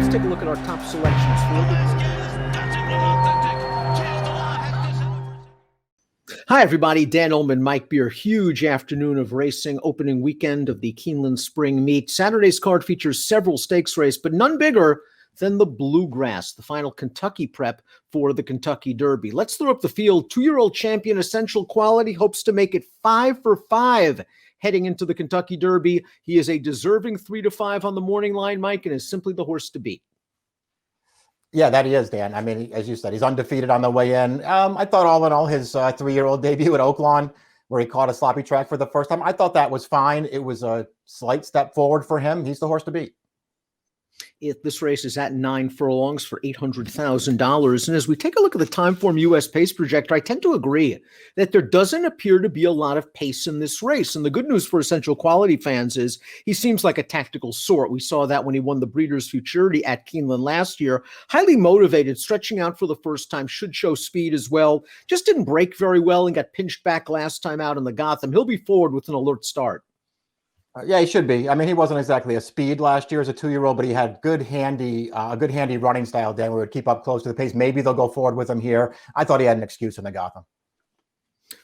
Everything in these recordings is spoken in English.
let's take a look at our top selections for Hi, everybody. Dan Illman, Mike Beer. Huge afternoon of racing, opening weekend of the Keeneland Spring Meet. Saturday's card features several stakes races, but none bigger than the Bluegrass, the final Kentucky prep for the Kentucky Derby. Let's throw up the field. 2-year-old champion Essential Quality hopes to make it 5 for 5 heading into the Kentucky Derby. He is a deserving 3 to 5 on the morning line, Mike, and is simply the horse to beat. Yeah, that he is, Dan. I mean, as you said, he's undefeated on the way in. I thought all in all, his 3-year-old debut at Oaklawn, where he caught a sloppy track for the first time, I thought that was fine. It was a slight step forward for him. He's the horse to beat. This race is at 9 furlongs for $800,000. And as we take a look at the Timeform US pace projector, I tend to agree that there doesn't appear to be a lot of pace in this race. And the good news for Essential Quality fans is he seems like a tactical sort. We saw that when he won the Breeders' Futurity at Keeneland last year. Highly motivated, stretching out for the first time, should show speed as well. Just didn't break very well and got pinched back last time out in the Gotham. He'll be forward with an alert start. Yeah, he should be. I mean, he wasn't exactly a speed last year as a 2-year-old, but he had a good handy running style, Dan, where he would keep up close to the pace. Maybe they'll go forward with him here. I thought he had an excuse in the Gotham.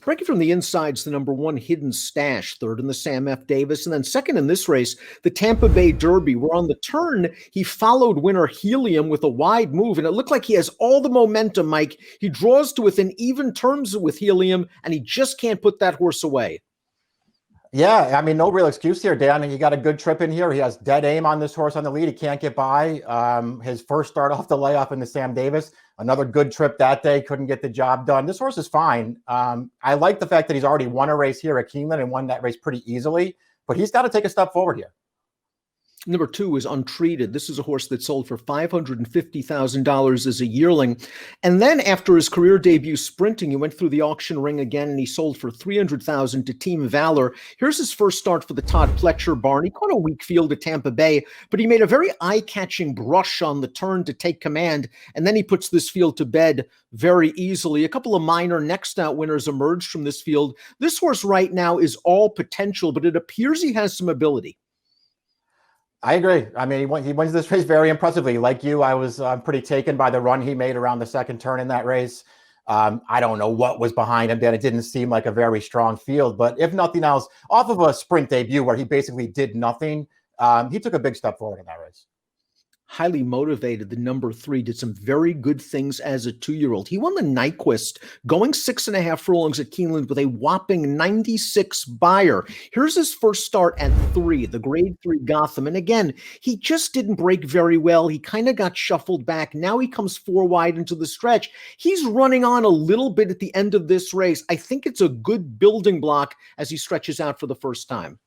Breaking from the inside's the number 1 Hidden Stash, third in the Sam F. Davis, and then second in this race, the Tampa Bay Derby, where on the turn, he followed winner Helium with a wide move, and it looked like he has all the momentum, Mike. He draws to within even terms with Helium, and he just can't put that horse away. Yeah, I mean, no real excuse here, Dan. And he got a good trip in here. He has dead aim on this horse on the lead. He can't get by. His first start off the layoff in the Sam Davis. Another good trip that day. Couldn't get the job done. This horse is fine. I like the fact that he's already won a race here at Keeneland and won that race pretty easily. But he's got to take a step forward here. Number 2 is Untreated. This is a horse that sold for $550,000 as a yearling. And then after his career debut sprinting, he went through the auction ring again and he sold for $300,000 to Team Valor. Here's his first start for the Todd Pletcher barn. He caught a weak field at Tampa Bay, but he made a very eye-catching brush on the turn to take command. And then he puts this field to bed very easily. A couple of minor next out winners emerged from this field. This horse right now is all potential, but it appears he has some ability. I agree. I mean, he wins this race very impressively. Like you, I was pretty taken by the run he made around the second turn in that race. I don't know what was behind him, Dan. It didn't seem like a very strong field. But if nothing else, off of a sprint debut where he basically did nothing, he took a big step forward in that race. Highly motivated, the number 3 did some very good things as a 2-year-old. He won the Nyquist, going 6.5 furlongs at Keeneland with a whopping 96 buyer. Here's his first start at 3, the grade 3 Gotham. And again, he just didn't break very well. He kind of got shuffled back. Now he comes 4 wide into the stretch. He's running on a little bit at the end of this race. I think it's a good building block as he stretches out for the first time.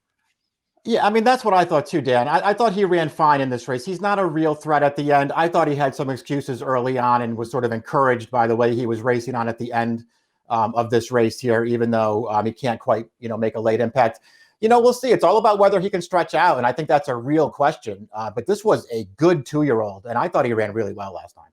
Yeah, I mean, that's what I thought too, Dan. I thought he ran fine in this race. He's not a real threat at the end. I thought he had some excuses early on and was sort of encouraged by the way he was racing on at the end of this race here, even though he can't quite, make a late impact. We'll see. It's all about whether he can stretch out, and I think that's a real question. But this was a good 2-year-old, and I thought he ran really well last time.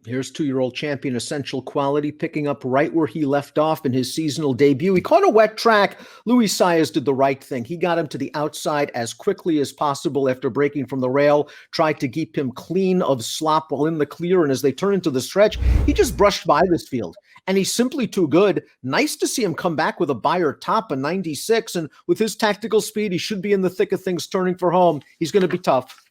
Here's 2-year-old champion Essential Quality picking up right where he left off in his seasonal debut. He caught a wet track. Louis Saez did the right thing. He got him to the outside as quickly as possible after breaking from the rail, tried to keep him clean of slop while in the clear, and as they turn into the stretch, he just brushed by this field, and he's simply too good. Nice to see him come back with a buyer top, a 96, and with his tactical speed, he should be in the thick of things turning for home. He's going to be tough.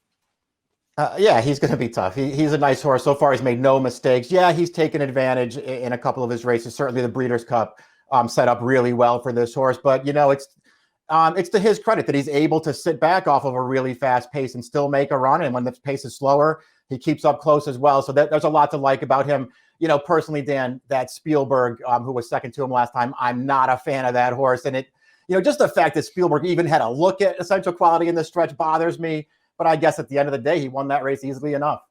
Yeah, he's going to be tough. He's a nice horse. So far, he's made no mistakes. Yeah, he's taken advantage in a couple of his races. Certainly the Breeders' Cup set up really well for this horse. But, it's to his credit that he's able to sit back off of a really fast pace and still make a run. And when the pace is slower, he keeps up close as well. So there's a lot to like about him. Personally, Dan, that Spielberg, who was second to him last time, I'm not a fan of that horse. And just the fact that Spielberg even had a look at Essential Quality in this stretch bothers me. But I guess at the end of the day, he won that race easily enough.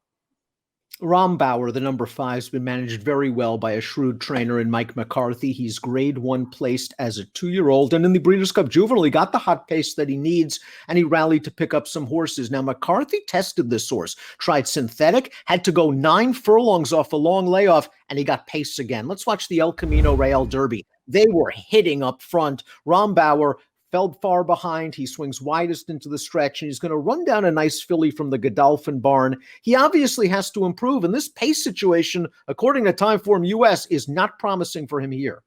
Rombauer, the number 5, has been managed very well by a shrewd trainer in Mike McCarthy. He's grade 1 placed as a 2-year-old. And in the Breeders' Cup Juvenile, he got the hot pace that he needs, and he rallied to pick up some horses. Now, McCarthy tested this horse, tried synthetic, had to go 9 furlongs off a long layoff, and he got pace again. Let's watch the El Camino Real Derby. They were hitting up front. Rombauer fell far behind. He swings widest into the stretch, and he's going to run down a nice filly from the Godolphin barn. He obviously has to improve, and this pace situation, according to Timeform US, is not promising for him here.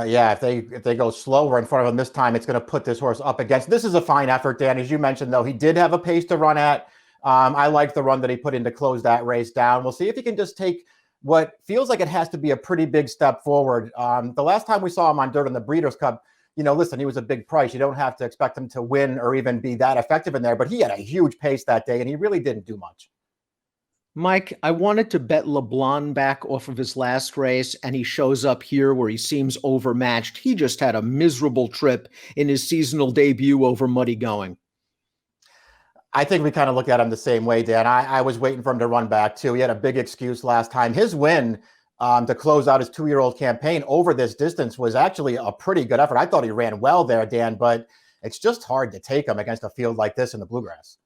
Yeah, if they go slower in front of him this time, it's going to put this horse up against. This is a fine effort, Dan. As you mentioned, though, he did have a pace to run at. I like the run that he put in to close that race down. We'll see if he can just take what feels like it has to be a pretty big step forward. The last time we saw him on dirt in the Breeders' Cup, listen, he was a big price. You don't have to expect him to win or even be that effective in there, but he had a huge pace that day, and he really didn't do much. Mike, I wanted to bet LeBlanc back off of his last race, and he shows up here where he seems overmatched. He just had a miserable trip in his seasonal debut over Muddy Going. I think we kind of look at him the same way, Dan. I was waiting for him to run back, too. He had a big excuse last time. His win to close out his 2-year-old campaign over this distance was actually a pretty good effort. I thought he ran well there, Dan, but it's just hard to take him against a field like this in the Bluegrass.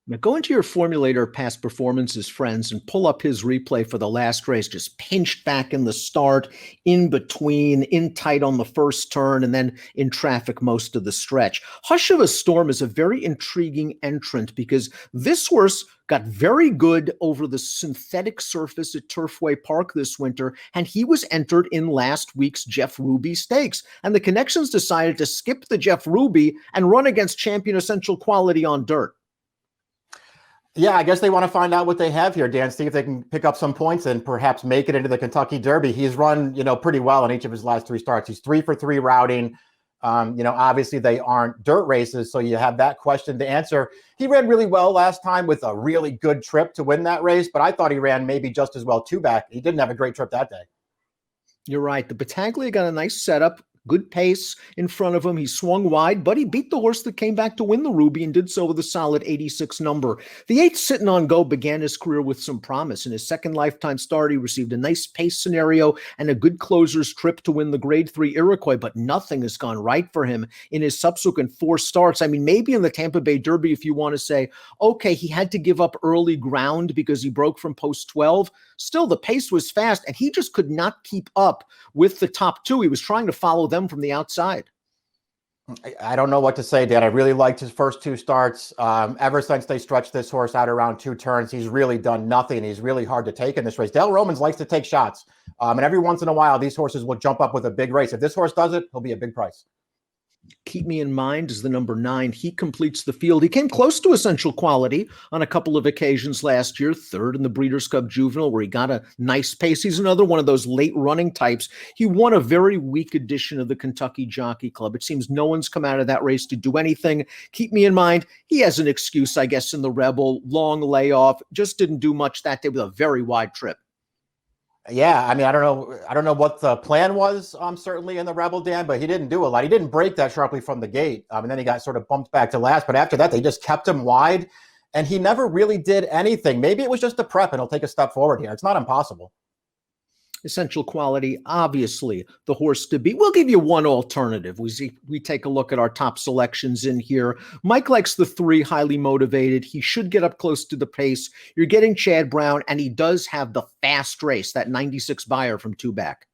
Now go into your formulator past performances, friends, and pull up his replay for the last race. Just pinched back in the start, in between, in tight on the first turn, and then in traffic most of the stretch. Hush of a Storm is a very intriguing entrant because this horse got very good over the synthetic surface at Turfway Park this winter, and he was entered in last week's Jeff Ruby Stakes. And the Connections decided to skip the Jeff Ruby and run against Champion Essential Quality on dirt. Yeah, I guess they want to find out what they have here, Dan, see if they can pick up some points and perhaps make it into the Kentucky Derby. He's run, pretty well in each of his last 3 starts. He's 3 for 3 routing. Obviously they aren't dirt races, so you have that question to answer. He ran really well last time with a really good trip to win that race, but I thought he ran maybe just as well 2-back. He didn't have a great trip that day. You're right. The Battaglia got a nice setup. Good pace in front of him. He swung wide, but he beat the horse that came back to win the Ruby and did so with a solid 86 number. The 8th Sitting on Go began his career with some promise. In his second lifetime start, he received a nice pace scenario and a good closer's trip to win the Grade 3 Iroquois, but nothing has gone right for him in his subsequent 4 starts. I mean, maybe in the Tampa Bay Derby, if you want to say, okay, he had to give up early ground because he broke from post 12. Still, the pace was fast, and he just could not keep up with the top 2. He was trying to follow them from the outside. I don't know what to say, Dan. I really liked his first 2 starts. Ever since they stretched this horse out around 2 turns, he's really done nothing. He's really hard to take in this race. Dale Romans likes to take shots. And every once in a while, these horses will jump up with a big race. If this horse does it, he'll be a big price. Keep Me in Mind is the number 9. He completes the field. He came close to Essential Quality on a couple of occasions last year, 3rd in the Breeders' Cup Juvenile, where he got a nice pace. He's another one of those late running types. He won a very weak edition of the Kentucky Jockey Club. It seems no one's come out of that race to do anything. Keep Me in Mind, he has an excuse, I guess, in the Rebel. Long layoff, just didn't do much that day with a very wide trip. Yeah, I mean, I don't know what the plan was, certainly in the Rebel, Dan, but he didn't do a lot. He didn't break that sharply from the gate, and then he got sort of bumped back to last. But after that, they just kept him wide, and he never really did anything. Maybe it was just a prep, and he'll take a step forward here. It's not impossible. Essential Quality, obviously the horse to beat. We'll give you one alternative. We take a look at our top selections in here. Mike likes the 3, highly motivated. He should get up close to the pace. You're getting Chad Brown, and he does have the fast race, that 96 buyer from 2-back.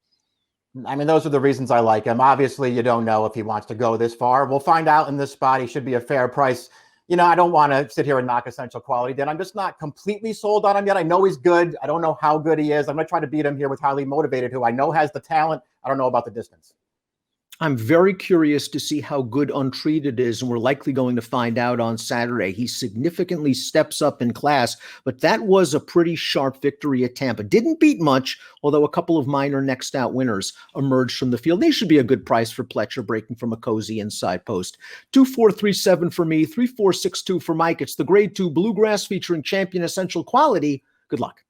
I mean, those are the reasons I like him. Obviously, you don't know if he wants to go this far. We'll find out in this spot. He should be a fair price. I don't want to sit here and knock Essential Quality. Then I'm just not completely sold on him yet. I know he's good. I don't know how good he is. I'm going to try to beat him here with Highly Motivated, who I know has the talent. I don't know about the distance. I'm very curious to see how good Untreated is, and we're likely going to find out on Saturday. He significantly steps up in class, but that was a pretty sharp victory at Tampa. Didn't beat much, although a couple of minor next out winners emerged from the field. They should be a good price for Pletcher, breaking from a cozy inside post. 2-4-3-7 for me, 3-4-6-2 for Mike. It's the Grade 2 Bluegrass featuring Champion Essential Quality. Good luck.